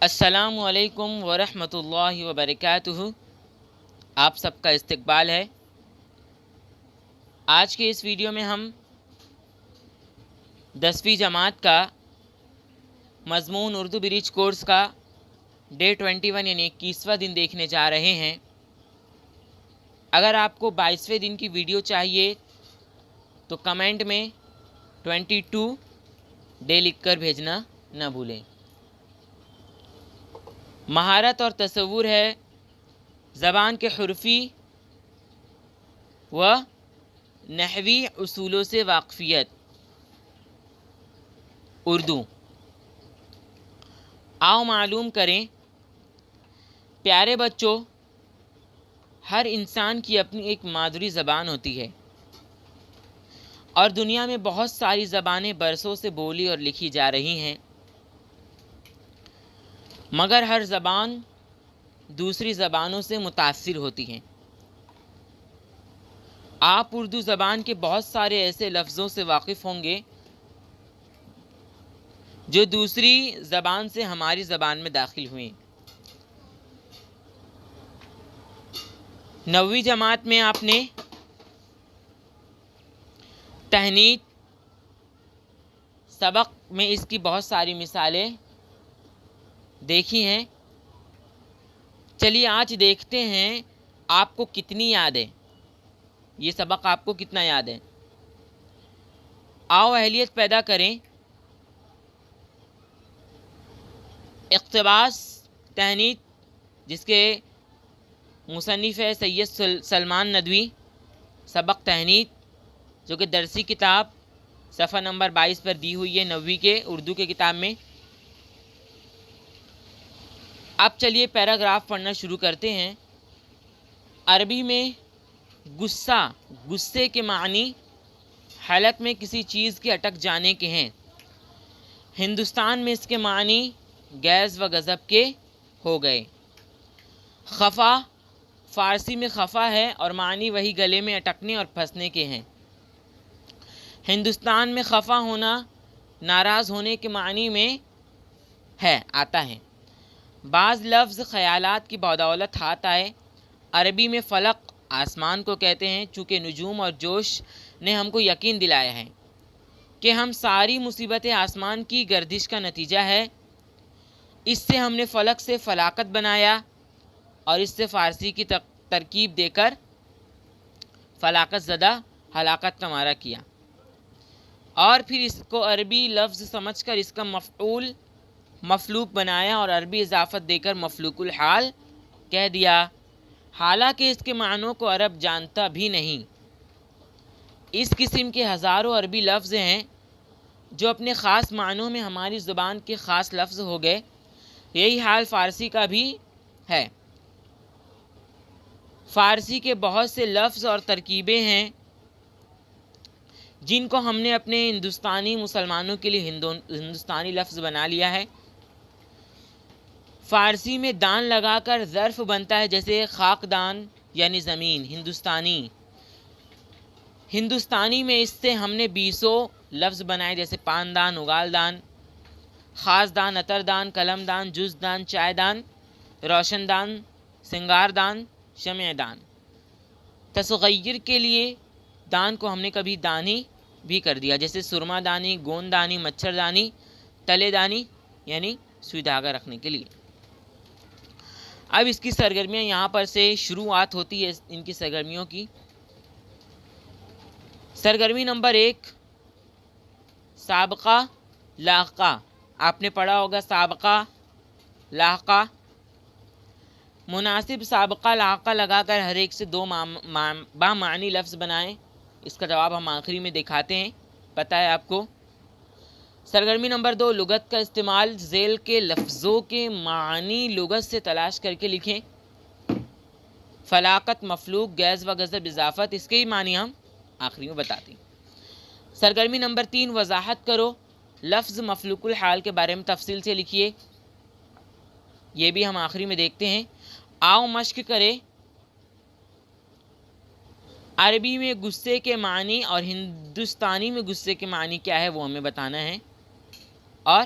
السلام علیکم ورحمۃ اللہ وبرکاتہ۔ آپ سب کا استقبال ہے۔ آج کے اس ویڈیو میں ہم 10ویں جماعت کا مضمون اردو برج کورس کا ڈے 21 یعنی 21واں دن دیکھنے جا رہے ہیں۔ اگر آپ کو 22ویں دن کی ویڈیو چاہیے تو کمنٹ میں 22 ڈے لکھ کر بھیجنا نہ بھولیں۔ مہارت اور تصور ہے زبان کے حرفی و نحوی اصولوں سے واقفیت۔ اردو آؤ معلوم کریں۔ پیارے بچوں، ہر انسان کی اپنی ایک مادری زبان ہوتی ہے اور دنیا میں بہت ساری زبانیں برسوں سے بولی اور لکھی جا رہی ہیں، مگر ہر زبان دوسری زبانوں سے متاثر ہوتی ہیں۔ آپ اردو زبان کے بہت سارے ایسے لفظوں سے واقف ہوں گے جو دوسری زبان سے ہماری زبان میں داخل ہوئے۔ 9ویں جماعت میں آپ نے تہنیت سبق میں اس کی بہت ساری مثالیں دیکھی ہیں۔ چلیے آج دیکھتے ہیں آپ کو کتنی یاد ہے، یہ سبق آپ کو کتنا یاد ہے۔ آؤ اہلیت پیدا کریں۔ اقتباس تہنیت جس کے مصنف ہے سید سلمان ندوی، سبق تہنیت جو کہ درسی کتاب صفحہ نمبر 22 پر دی ہوئی ہے 9ویں کے اردو کے کتاب میں۔ اب چلیے پیراگراف پڑھنا شروع کرتے ہیں۔ عربی میں غصے کے معنی حالت میں کسی چیز کے اٹک جانے کے ہیں۔ ہندوستان میں اس کے معنی غیظ و غضب کے ہو گئے۔ خفا فارسی میں خفا ہے اور معنی وہی گلے میں اٹکنے اور پھنسنے کے ہیں۔ ہندوستان میں خفا ہونا ناراض ہونے کے معنی میں آتا ہے۔ بعض لفظ خیالات کی بدولت ہاتھ آئے۔ عربی میں فلق آسمان کو کہتے ہیں، چونکہ نجوم اور جوش نے ہم کو یقین دلایا ہے کہ ہم ساری مصیبتیں آسمان کی گردش کا نتیجہ ہے۔ اس سے ہم نے فلک سے فلاقت بنایا اور اس سے فارسی کی ترکیب دے کر فلاقت زدہ ہلاکت کا معنی کیا، اور پھر اس کو عربی لفظ سمجھ کر اس کا مفعول مفلوق بنایا اور عربی اضافت دے کر مفلوق الحال کہہ دیا، حالانکہ اس کے معنوں کو عرب جانتا بھی نہیں۔ اس قسم کے ہزاروں عربی لفظ ہیں جو اپنے خاص معنوں میں ہماری زبان کے خاص لفظ ہو گئے۔ یہی حال فارسی کا بھی ہے۔ فارسی کے بہت سے لفظ اور ترکیبیں ہیں جن کو ہم نے اپنے ہندوستانی مسلمانوں کے لیے ہندوستانی لفظ بنا لیا ہے۔ فارسی میں دان لگا کر ظرف بنتا ہے، جیسے خاک دان یعنی زمین ہندوستانی میں اس سے ہم نے 20 لفظ بنائے، جیسے پاندان، اگال دان، خاص دان، عطر دان، قلم دان، جز دان، چائے دان، روشن دان، سنگار دان، شمع دان۔ تصغیر کے لیے دان کو ہم نے کبھی دانی بھی کر دیا، جیسے سرما دانی، گوند دانی، مچھر دانی، تلے دانی یعنی سوئی دھاگا رکھنے کے لیے۔ اب اس کی سرگرمیاں یہاں پر سے شروعات ہوتی ہے ان کی سرگرمیوں کی۔ سرگرمی نمبر 1، سابقہ لاحقہ۔ آپ نے پڑھا ہوگا سابقہ لاحقہ۔ مناسب سابقہ لاحقہ لگا کر ہر ایک سے 2 بامعنی لفظ بنائیں۔ اس کا جواب ہم آخری میں دکھاتے ہیں، پتہ ہے آپ کو۔ سرگرمی نمبر 2، لغت کا استعمال۔ ذیل کے لفظوں کے معنی لغت سے تلاش کر کے لکھیں۔ فلاقت، مفلوق، غیظ و غضب، اضافت، اس کے ہی معنی ہم آخری میں بتاتے ہیں۔ سرگرمی نمبر 3، وضاحت کرو۔ لفظ مفلوق الحال کے بارے میں تفصیل سے لکھیے، یہ بھی ہم آخری میں دیکھتے ہیں۔ آؤ مشق کریں۔ عربی میں غصے کے معنی اور ہندوستانی میں غصے کے معنی کیا ہے وہ ہمیں بتانا ہے، اور